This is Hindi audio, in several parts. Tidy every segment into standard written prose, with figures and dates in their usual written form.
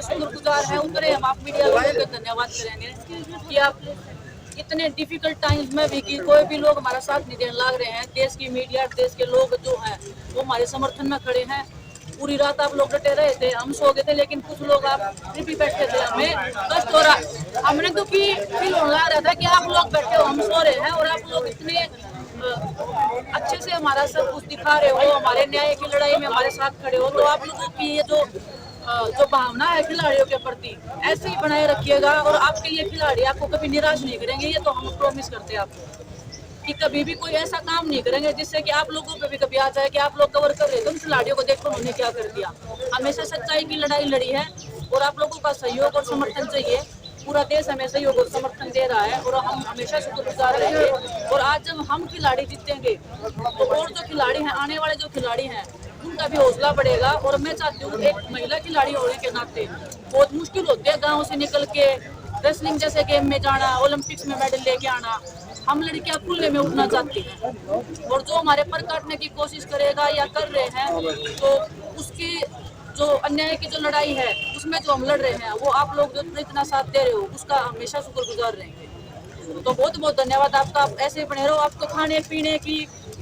शुक्रगुजार हैं, उतने हम आप मीडिया वालों के धन्यवाद करेंगे कि आप इतने डिफिकल्ट टाइम्स में भी कि कोई भी लोग हमारा साथ नहीं देने लग रहे हैं। देश की मीडिया, देश के लोग जो हैं वो हमारे समर्थन में खड़े हैं। पूरी रात आप लोग डटे रहे थे, हम सो गए थे, लेकिन कुछ लोग आप फिर भी बैठे थे। हमें कष्ट हो रहा, हमने तो फील होने लग रहा था कि आप लोग बैठे हो, हम सो रहे हैं और आप लोग इतने अच्छे से हमारा सब कुछ दिखा रहे हो, हमारे न्याय की लड़ाई में हमारे साथ खड़े हो। तो आप लोगों की ये जो भावना है खिलाड़ियों के प्रति ऐसे ही बनाए रखिएगा और आपके ये खिलाड़ी आपको कभी निराश नहीं करेंगे। ये तो हम प्रॉमिस करते हैं आपको कि कभी भी कोई ऐसा काम नहीं करेंगे जिससे कि आप लोगों पे भी कभी आ जाए कि आप लोग कवर कर रहे थे उन खिलाड़ियों को, देखो उन्होंने क्या कर दिया। हमेशा सच्चाई की लड़ाई लड़ी है और आप लोगों का सहयोग और समर्थन चाहिए। पूरा देश हमें सहयोग और समर्थन दे रहा है और हम हमेशा शुक्रगुजार रहेंगे। और आज जब हम खिलाड़ी जीतेंगे तो और जो खिलाड़ी हैं, आने वाले जो खिलाड़ी हैं, उनका भी हौसला बढ़ेगा। और मैं चाहती हूँ एक महिला खिलाड़ी होने के नाते बहुत मुश्किल होती है गाँव से निकल के रेसलिंग जैसे गेम में जाना, ओलंपिक्स में मेडल लेके आना। हम लड़कियां खुले में उठना चाहती हैं और जो हमारे पर काटने की कोशिश करेगा या कर रहे हैं तो उसकी जो अन्याय की जो लड़ाई है उसमें जो हम लड़ रहे हैं वो आप लोग जो इतना साथ दे रहे हो उसका हमेशा शुक्रगुजार रहेंगे। तो बहुत बहुत धन्यवाद आपका। आप ऐसे बने रहो। आपको खाने पीने की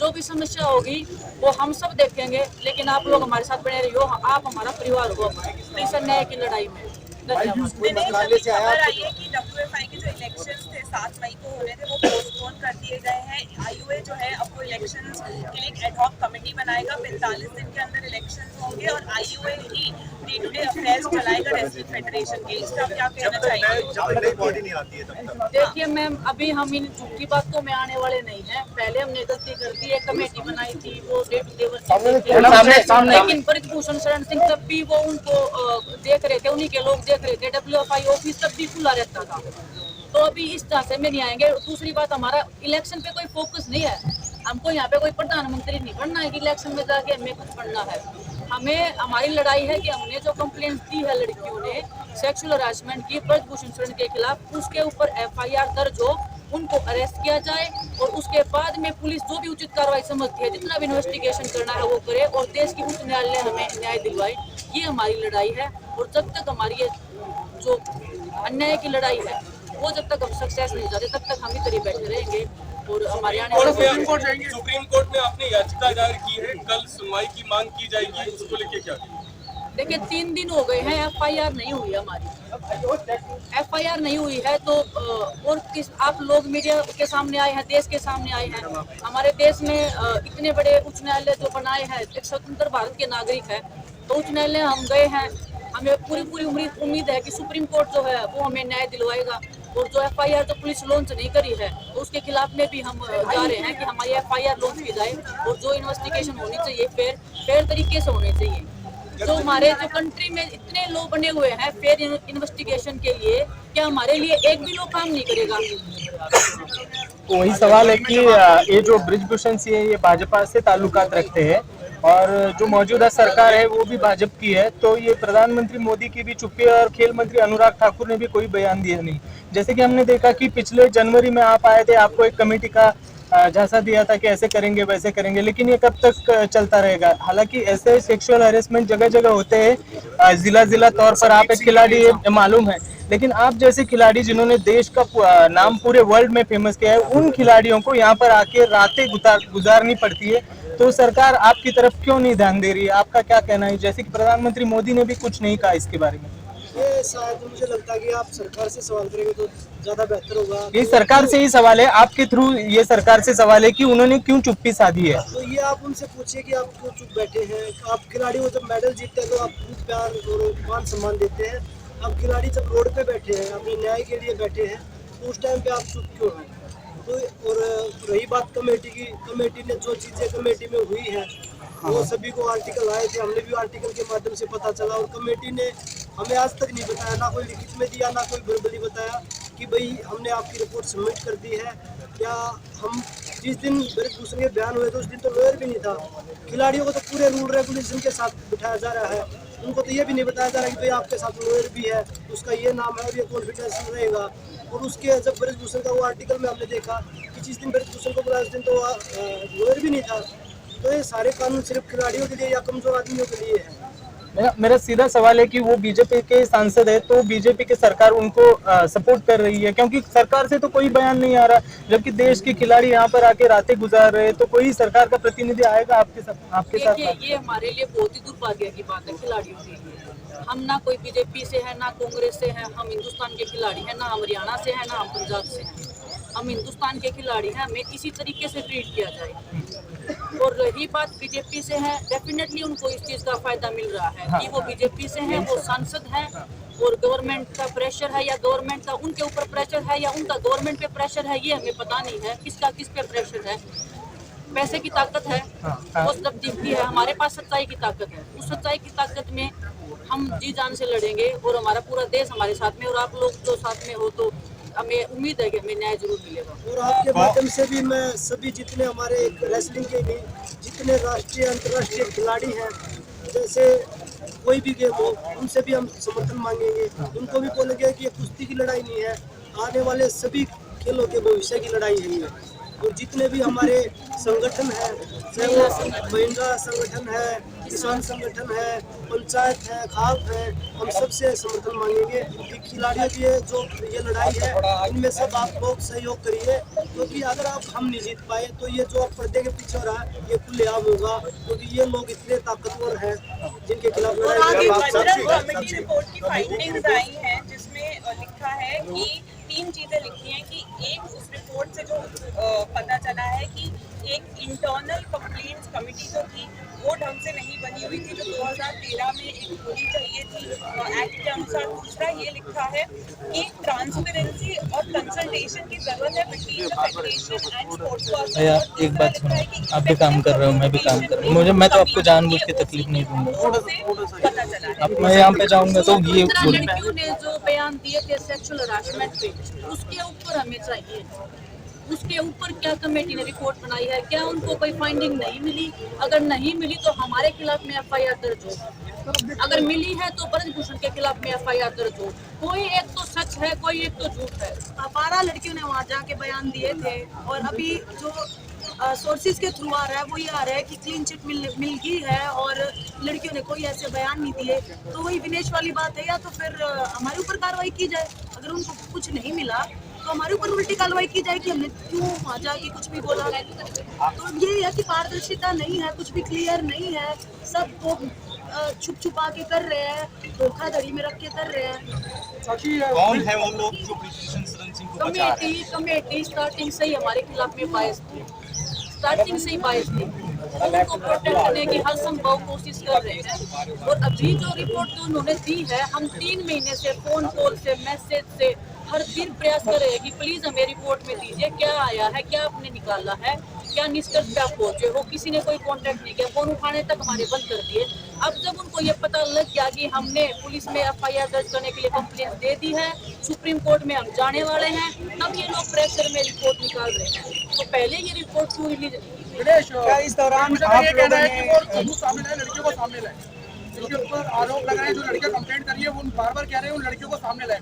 जो भी समस्या होगी वो हम सब देखेंगे, लेकिन आप लोग हमारे साथ बने रहियो। आप हमारा परिवार हो इस अन्याय की लड़ाई में। खबर आई है कि WFI के जो इलेक्शंस थे 7 मई को होने थे वो पोस्टपोन कर दिए गए हैं। IUA जो है अब वो इलेक्शंस के लिए एड हॉक कमेटी बनाएगा। 45 दिन के अंदर इलेक्शंस होंगे और IUA ही डे टू डे अफेयर्स चलाएगा रेसलिंग फेडरेशन के। इसका क्या कहना चाहिए? देखिए मैम, अभी हम इन झूठी बातों में आने वाले नहीं हैं। पहले हमने गलती कर दी, एक कमेटी बनाई थी वो डे टू डे, लेकिन ब्रजभूषण शरण सिंह तब भी वो उनको देख रहे थे, उन्हीं के लोग देख रहे थे। WFI ऑफिस तब भी खुला रहता था। तो अभी इस तरह से में नहीं आएंगे। दूसरी बात, हमारा इलेक्शन पे कोई फोकस नहीं है। हमको यहाँ पे कोई प्रधानमंत्री नहीं बनना है कि इलेक्शन में जाके हमें कुछ बनना है। हमें हमारी लड़ाई है कि हमने जो कंप्लेंट दी है लड़कियों ने सेक्सुअल हरासमेंट की ब्रजभूषण शरण के खिलाफ, उसके ऊपर FIR दर्ज हो, उनको अरेस्ट किया जाए और उसके बाद में पुलिस जो भी उचित कार्रवाई समझती है, जितना भी इन्वेस्टिगेशन करना है वो करे और देश की उच्च न्यायालय हमें न्याय दिलवाए। ये हमारी लड़ाई है और जब तक हमारी ये जो अन्याय की लड़ाई है वो जब तक हम सक्सेस नहीं जाते तब तक हम इधर ही बैठे रहेंगे। और हमारे आने वाले सुप्रीम कोर्ट में आपने याचिका दायर की है, कल सुनवाई की मांग की जाएगी, उसको लेके क्या? देखिए 3 दिन हो गए हैं, FIR नहीं हुई है हमारी। FIR नहीं हुई है तो और किस आप लोग मीडिया के सामने आए हैं, देश के सामने आए हैं। हमारे देश में इतने बड़े उच्च न्यायालय जो बनाए हैं, एक स्वतंत्र भारत के नागरिक है, तो उच्च न्यायालय हम गए हैं। हमें पूरी उम्मीद है कि सुप्रीम कोर्ट जो है वो हमें न्याय दिलवाएगा। और जो FIR जो पुलिस लॉन्च नहीं करी है तो उसके खिलाफ में भी हम जा रहे हैं कि हमारी FIR लॉन्च की जाए और जो इन्वेस्टिगेशन होनी चाहिए फेयर तरीके से होनी चाहिए। जो हमारे जो कंट्री में इतने लोग बने हुए हैं फेयर इन्वेस्टिगेशन के लिए, क्या हमारे लिए एक भी लोग काम नहीं करेगा? वही सवाल है कि ये जो ब्रिजभूषण सिंह है ये भाजपा से ताल्लुकात रखते हैं और जो मौजूदा सरकार है वो भी भाजपा की है, तो ये प्रधानमंत्री मोदी की भी चुप्पी है और खेल मंत्री अनुराग ठाकुर ने भी कोई बयान दिया नहीं। जैसे कि हमने देखा कि पिछले जनवरी में आप आए थे, आपको एक कमेटी का झांसा दिया था कि ऐसे करेंगे वैसे करेंगे, लेकिन ये कब तक चलता रहेगा? हालांकि ऐसे सेक्सुअल हैरेसमेंट जगह जगह होते हैं, जिला तौर पर आप एक खिलाड़ी मालूम है, लेकिन आप जैसे खिलाड़ी जिन्होंने देश का नाम पूरे वर्ल्ड में फेमस किया है, उन खिलाड़ियों को यहाँ पर आके रातें गुजारनी पड़ती है, तो सरकार आपकी तरफ क्यों नहीं ध्यान दे रही है? आपका क्या कहना है? जैसे कि प्रधानमंत्री मोदी ने भी कुछ नहीं कहा इसके बारे में। ये शायद मुझे लगता है कि आप सरकार से सवाल करेंगे तो ज्यादा बेहतर होगा। ये सरकार से ही सवाल है, आपके थ्रू ये सरकार से सवाल है कि उन्होंने क्यों चुप्पी साधी है। तो ये आप उनसे पूछिए कि आप क्यों चुप बैठे हैं। आप खिलाड़ियों जब मेडल जीतते हैं तो आप बहुत प्यार और मान सम्मान देते हैं। अब खिलाड़ी जब रोड पे बैठे हैं, अपने न्याय के लिए बैठे हैं, तो उस टाइम पे आप चुप क्यों हैं? तो और रही बात कमेटी की, कमेटी ने जो चीजें कमेटी में हुई है वो सभी को आर्टिकल आए थे, हमने भी आर्टिकल के माध्यम से पता चला और कमेटी ने हमें आज तक नहीं बताया, ना कोई लिखित में दिया ना कोई वर्बली बताया कि भाई हमने आपकी रिपोर्ट सबमिट कर दी है। या हम जिस दिन ब्रजभूषण के बयान हुए थे उस दिन तो लॉयर भी नहीं था। खिलाड़ियों को तो पूरे रूल रेगुलेशन के साथ बिठाया जा रहा है, उनको तो ये भी नहीं बताया जा रहा कि भाई आपके साथ लॉयर भी है, उसका ये नाम है और ये कॉन्फिडेंस रहेगा। और उसके जब ब्रजभूषण का वो आर्टिकल में हमने देखा कि जिस दिन ब्रजभूषण को बुलाया उस दिन तो लॉयर भी नहीं था। तो ये सारे कानून सिर्फ खिलाड़ियों के लिए या कमजोर आदमियों के लिए है। मेरा सीधा सवाल है कि वो बीजेपी के सांसद है, तो बीजेपी की सरकार उनको सपोर्ट कर रही है, क्योंकि सरकार से तो कोई बयान नहीं आ रहा, जबकि देश के खिलाड़ी यहाँ पर आके रातें गुजार रहे हैं, तो कोई सरकार का प्रतिनिधि आएगा आपके साथ? देखिए, ये हमारे लिए बहुत ही दुर्भाग्य की बात है खिलाड़ियों के लिए। हम ना कोई बीजेपी से है, ना कांग्रेस से है, हम हिंदुस्तान के खिलाड़ी हैं, ना हम हरियाणा से है, ना हम पंजाब से हैं। हम हिंदुस्तान के खिलाड़ी हैं, हमें किसी तरीके से ट्रीट किया जाए। और रही बात बीजेपी से है, डेफिनेटली उनको इस चीज़ का फायदा मिल रहा है कि वो बीजेपी से हैं, वो सांसद हैं, और गवर्नमेंट का प्रेशर है या गवर्नमेंट का उनके ऊपर प्रेशर है या उनका गवर्नमेंट पे प्रेशर है, ये हमें पता नहीं है किसका किस पे प्रेशर है। पैसे की ताकत है, वो सब दिखती है, हमारे पास सच्चाई की ताकत है। उस सच्चाई की ताकत में हम जी जान से लड़ेंगे और हमारा पूरा देश हमारे साथ में, और आप लोग जो साथ में हो, तो हमें उम्मीद है कि हमें न्याय जरूर मिलेगा। और आपके माध्यम से भी मैं सभी जितने हमारे रेसलिंग के भी जितने राष्ट्रीय अंतर्राष्ट्रीय खिलाड़ी हैं, जैसे कोई भी गेम हो, उनसे भी हम समर्थन मांगेंगे। उनको भी बोलेंगे कि ये कुश्ती की लड़ाई नहीं है, आने वाले सभी खेलों के भविष्य की लड़ाई है ये। और जितने भी हमारे संगठन हैं, चाहे वो महिला संगठन है, किसान संगठन है, पंचायत है, खाप है, हम सबसे समर्थन मांगेंगे कि खिलाड़ियों की जो ये लड़ाई है, इनमें सब आप लोग सहयोग करिए, क्योंकि अगर हम नहीं जीत पाए तो ये जो पर्दे के पीछे हो रहा है ये खुलेआम होगा, क्योंकि ये लोग इतने ताकतवर हैं जिनके खिलाफ और आगे लड़ाई। बजरंग कमेटी रिपोर्ट की फाइंडिंग्स आई हैं, जिसमें लिखा है कि 3 चीजें लिखी हैं कि एक, उस रिपोर्ट से जो पता चला है कि एक इंटरनल कंप्लेंट्स कमेटी जो थी वो ढंग से नहीं बनी हुई थी, जो 2013 में एक होनी चाहिए थी एक्ट के अनुसार। दूसरा ये लिखा है कि ट्रांसपेरेंसी और कंसल्टेशन की जरूरत है between the federation and sports person. भैया एक बात सुनो, आप भी काम कर रहे हो, मैं भी काम कर रहा हूँ, मैं तो आपको जानबूझ के तकलीफ नहीं दूंगा। पता चला है। अब मैं यहाँ पे जाऊंगा तो ये दूसरा, बोल लड़कियों ने जो बयान दिए थे सेक्सुअल हरासमेंट पे, उसके ऊपर हमें चाहिए, उसके ऊपर क्या कमेटी ने रिपोर्ट बनाई है, क्या उनको कोई फाइंडिंग नहीं मिली? अगर नहीं मिली तो हमारे खिलाफ में FIR दर्ज हो, अगर मिली है तो ब्रजभूषण के खिलाफ में FIR दर्ज हो। कोई एक तो सच है, कोई एक तो झूठ है। 12 लड़कियों ने वहाँ जाके बयान दिए थे, और अभी जो सोर्सेज के थ्रू आ रहा है वो ये आ रहा है कि क्लीन चिट मिल गई है और लड़कियों ने कोई ऐसे बयान नहीं दिए। तो वही विनेश वाली बात है, या तो फिर हमारे ऊपर कार्रवाई की जाए, अगर उनको कुछ नहीं मिला तो हमारे ऊपर उल्टी कार्रवाई की जाए कि हमने क्यों वहाँ जाके कुछ भी बोला। तो ये है कि पारदर्शिता नहीं है, कुछ भी क्लियर नहीं है, सब तो छुप छुपा के कर रहे हैं, धोखाधड़ी में रख के कर रहे हैं। कौन है वो लोग जो ब्रिजभूषण शरण सिंह को बचा रहे हैं? कमेटी स्टार्टिंग से ही हमारे खिलाफ में बायस थी, स्टार्टिंग से ही बायस थी, उनको प्रोटेक्ट करने की हर संभव कोशिश कर रहे हैं। और अभी जो रिपोर्ट जो उन्होंने दी है, हम 3 महीने से फोन कॉल से, मैसेज से हर दिन प्रयास कर रहे हैं कि प्लीज हमें रिपोर्ट में दीजिए, क्या आया है, क्या आपने निकाला है, क्या निष्कर्ष पे आप पहुंचे हो। किसी ने कोई कांटेक्ट नहीं किया, फोन उठाने तक हमारे बंद कर दिए। अब जब उनको ये पता लग गया कि हमने पुलिस में FIR दर्ज करने के लिए कंप्लेंट दे दी है, सुप्रीम कोर्ट में हम जाने वाले हैं, तब ये लोग प्रेशर में रिपोर्ट निकाल रहे हैं। तो पहले ये रिपोर्ट क्यों रिलीज नहीं की? क्या इस दौरान आप लोगों ने सामने लाए, लड़कियों को सामने लाए, जिनके ऊपर आरोप लगाए, जो लड़कियां कंप्लेंट कर रही है, वो बार बार कह रहे हैं उन लड़कियों को सामने लाए।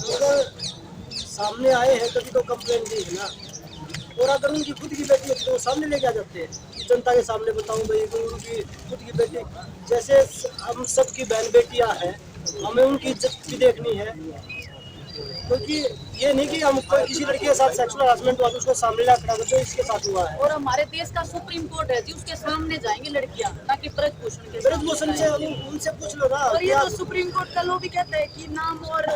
अगर सामने आए हैं तभी तो कंप्लेंट दी है ना, और अगर उनकी खुद की बेटी है तो वो सामने लेके आ जाते हैं कि जनता के सामने बताऊं भाई कि उनकी खुद की बेटी, जैसे हम सबकी बहन बेटियां हैं, हमें उनकी इज्जत भी देखनी है, क्योंकि ये नहीं कि हम कोई किसी लड़की के साथ सेक्सुअल हरासमेंट हुआ तो उसको सामने ला खड़ा करते, इसके साथ हुआ है। और हमारे देश का सुप्रीम कोर्ट है जी, उसके सामने जाएंगे लड़कियां, ताकि ब्रजभूषण के ब्रजभूषण से उनसे पूछ लो ना। और ये तो सुप्रीम कोर्ट का लॉ भी कहता है कि नाम और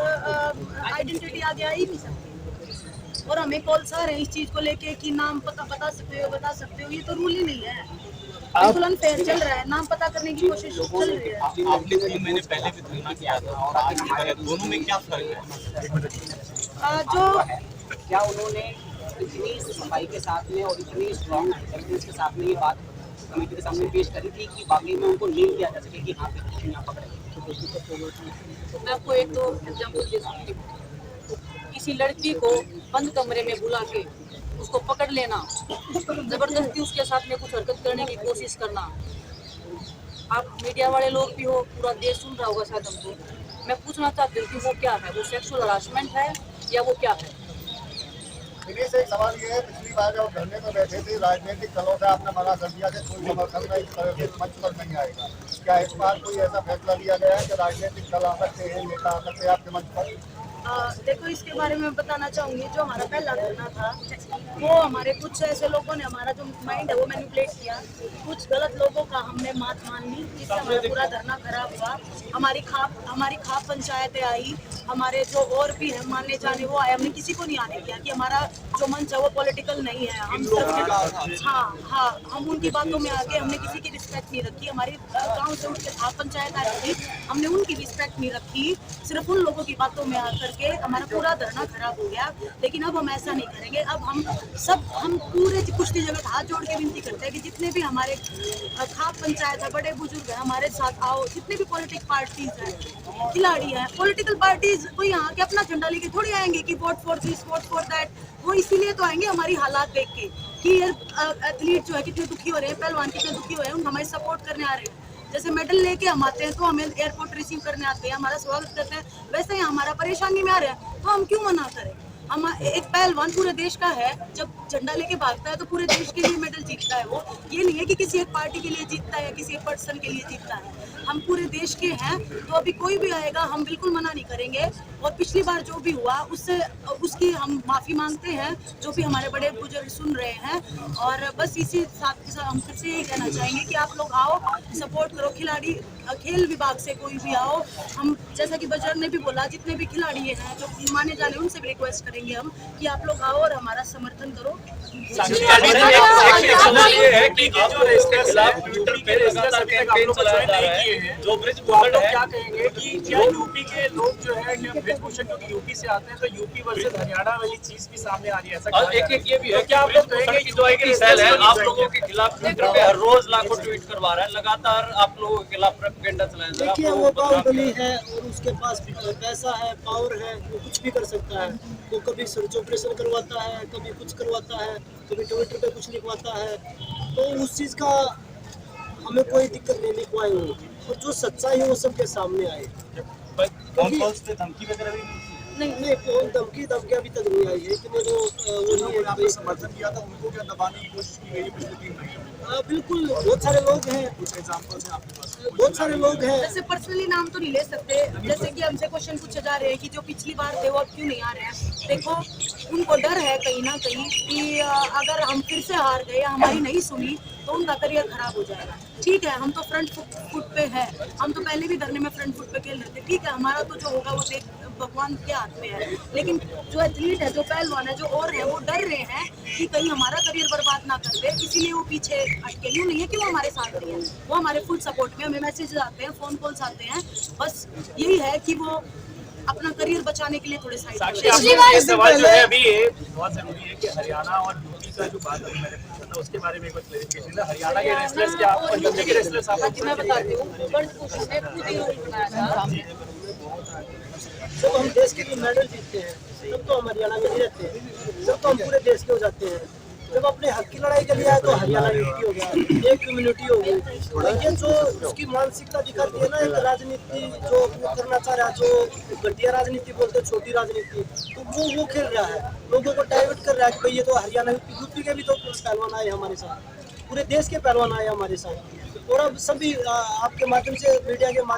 आइडेंटिटी आगे आ ही नहीं सकती, और हमें कॉल्स आ रहे हैं इस चीज को लेके कि नाम पता बता सकते हो, ये तो रूल ही नहीं है। बिल्कुल अनफेयर चल रहा है, नाम पता करने की कोशिश चल रही है। आपने 3 महीने पहले भी धरना किया था और आज भी किया, दोनों में क्या फर्क है? जो क्या उन्होंने इतनी सफाई के साथ में और इतनी स्ट्रॉन्ग एविडेंस के साथ में ये बात कमेटी के सामने पेश करी थी कि वाकई में उनको नील किया जा सके कि हाँ पे यहाँ पकड़े? मैं आपको एक दो एग्जाम्पल दे सकती हूँ। किसी लड़की को बंद कमरे में बुला के उसको पकड़ लेना, जबरदस्ती उसके साथ में कुछ हरकत करने की कोशिश करना। आप मीडिया वाले लोग भी हो, पूरा देश सुन रहा होगा शायद हमको। मैं पूछना चाहती हूँ कि वो क्या है, वो सेक्सुअल हरासमेंट है या वो क्या है? दिनेश एक सवाल ये है, पिछली बार जब धरने में बैठे थे राजनीतिक दलों से आपने मना कर दिया कि कोई समर्थन में इस तरह के मंच पर नहीं आएगा, क्या इस बार कोई ऐसा फैसला लिया गया है कि राजनीतिक दल आ सकते हैं, नेता आ सकते हैं आपके मंच पर? देखो इसके बारे में बताना चाहूंगी, जो हमारा पहला धरना था वो हमारे कुछ ऐसे लोगों ने हमारा जो माइंड है वो मैनिपुलेट किया, कुछ गलत लोगों का हमने बात मान ली, जिससे हमारा पूरा धरना खराब हुआ। हमारी खाप पंचायतें आई, हमारे जो और भी है माने जाने वो आए, हमने किसी को नहीं आने किया कि हमारा जो मंच है वो पॉलिटिकल नहीं है। हम सब हाँ हम उनकी बातों में आके हमने किसी की रिस्पेक्ट नहीं रखी। हमारी गाँव से उठ के खाप पंचायत आई थी, हमने उनकी रिस्पेक्ट नहीं रखी, सिर्फ उन लोगों की बातों में आकर के हमारा पूरा धरना खराब हो गया। लेकिन अब हम ऐसा नहीं करेंगे। अब हम पूरे कुश्ती जगत हाथ जोड़ के विनती करते हैं कि जितने भी हमारे खाप पंचायत है, बड़े बुजुर्ग हैं, हमारे साथ आओ। जितने भी पॉलिटिकल पार्टीज हैं, खिलाड़ी हैं, पॉलिटिकल पार्टीज कोई यहाँ के अपना झंडा लेके थोड़ी आएंगे कि vote for this vote for that. वो इसीलिए तो आएंगे हमारी हालात देख के कि एथलीट जो है कितने दुखी हो रहे हैं, पहलवान कितने दुखी हो रहे हैं, हमारी सपोर्ट करने आ रहे हैं। जैसे मेडल लेके हम आते हैं तो हमें एयरपोर्ट रिसीव करने आते हैं, हमारा स्वागत करते हैं, वैसे ही हमारा परेशानी में आ रहे हैं तो हम क्यों मना करें। हम एक पहलवान पूरे देश का है, जब झंडा लेके भागता है तो पूरे देश के लिए मेडल जीतता है। वो ये नहीं है कि किसी एक पार्टी के लिए जीतता है या किसी एक पर्सन के लिए जीतता है। हम पूरे देश के हैं, तो अभी कोई भी आएगा हम बिल्कुल मना नहीं करेंगे। और पिछली बार जो भी हुआ उसकी हम माफ़ी मांगते हैं, जो भी हमारे बड़े बुजुर्ग सुन रहे हैं। और बस इसी साथ के साथ हम फिर से यही कहना चाहेंगे कि आप लोग आओ, सपोर्ट करो। खिलाड़ी खेल विभाग से कोई भी आओ, हम जैसा कि बजरंग ने भी बोला, जितने भी खिलाड़ी हैं जो माने जाने उनसे भी रिक्वेस्ट करेंगे हम कि आप लोग आओ और हमारा समर्थन करो। सवाल ये है कि जो इसके खिलाफ ट्विटर पे लगातार कैंपेन चलाया जा रहा है, जो ब्रिजभूषण है, क्या कहेंगे कि क्या यूपी के लोग जो है कि ब्रिजभूषण क्योंकि यूपी से आते हैं तो यूपी वर्सेस हरियाणा वाली चीज भी सामने आ रही है, ऐसा और एक ये भी है क्या आप लोग कहेंगे कि जो एक सेल है आप लोगों के खिलाफ ट्विटर पे हर रोज लाखों ट्वीट करवा रहा है, लगातार आप लोगों के खिलाफ प्रोपेगेंडा चलाया जा रहा है। देखिए वो बाहुबली है और उसके पास पैसा है, पावर है, वो कुछ भी कर सकता है। वो कभी सर्च ऑपरेशन करवाता है, कभी कुछ करवाता है, कभी ट्विटर पे कुछ लिखवाता है। तो उस चीज़ का हमें कोई दिक्कत नहीं लिखवाए हो, और जो सच्चाई है वो सबके सामने आए। धमकी वगैरह भी नहीं कौन धमकी अभी तक नहीं आई है। इतने वो नहीं है। समर्थन किया था उनको क्या दबाने की कोशिश की गई पिछले 3 महीने? बिल्कुल बहुत सारे लोग हैं, कुछ एग्जाम्पल्स हैं आपके पास? बहुत सारे लोग हैं। जैसे पर्सनली नाम तो नहीं ले सकते, जैसे कि हमसे क्वेश्चन पूछे जा रहे हैं कि जो पिछली बार थे वो अब क्यों नहीं आ रहे हैं। देखो उनको डर है कहीं ना कहीं कि अगर हम फिर से हार गए, हमारी नहीं सुनी तो उनका करियर खराब हो जाएगा। ठीक है, हम तो फ्रंट फुट पे है, हम तो पहले भी धरने में फ्रंट फुट पे खेल रहे थे। ठीक है, हमारा तो जो होगा वो देख भगवान के हाथ में है। लेकिन जो एथलीट है, जो पहलवान है, जो और है, वो डर रहे हैं कि कहीं हमारा करियर बर्बाद ना कर दे, इसीलिए वो पीछे अटके। यूँ नहीं है कि वो हमारे साथ नहीं है, वो हमारे फुल सपोर्ट में, हमें मैसेज आते हैं, फोन कॉल्स आते हैं। बस यही है कि वो अपना करियर बचाने के लिए थोड़े साइड सवाल जो है अभी ये बहुत जरूरी है कि हरियाणा और यूपी का जो बात अभी मैंने पूछा था उसके बारे में कुछ क्लैरिफिकेशन है। हरियाणा के रेसलर्स क्या और यूपी के रेसलर्स आप मैं बताती हूँ, ब्रिजभूषण ने खुद ही रूल बनाया था। जब हम देश के लिए मेडल जीतते हैं तब तो हम हरियाणा में नहीं रहते हैं, जब तो हम पूरे देश के हो जाते हैं। जब अपने हक की लड़ाई के लिए आए तो हरियाणा यूनिटी हो गया, एक कम्युनिटी हो गई। तो ये जो उसकी मानसिकता दिखाती है ना, एक राजनीति जो वो करना चाह रहा है, जो घटिया राजनीति बोलते हैं, छोटी राजनीति, तो वो खेल रहा है, लोगों को डाइवर्ट कर रहा है कि भाई ये तो हरियाणा यूपी के भी तो पहलवान आए हमारे साथ, पूरे देश के पहलवान आए हमारे साथ। और अब सभी आपके माध्यम से, मीडिया के माध्यम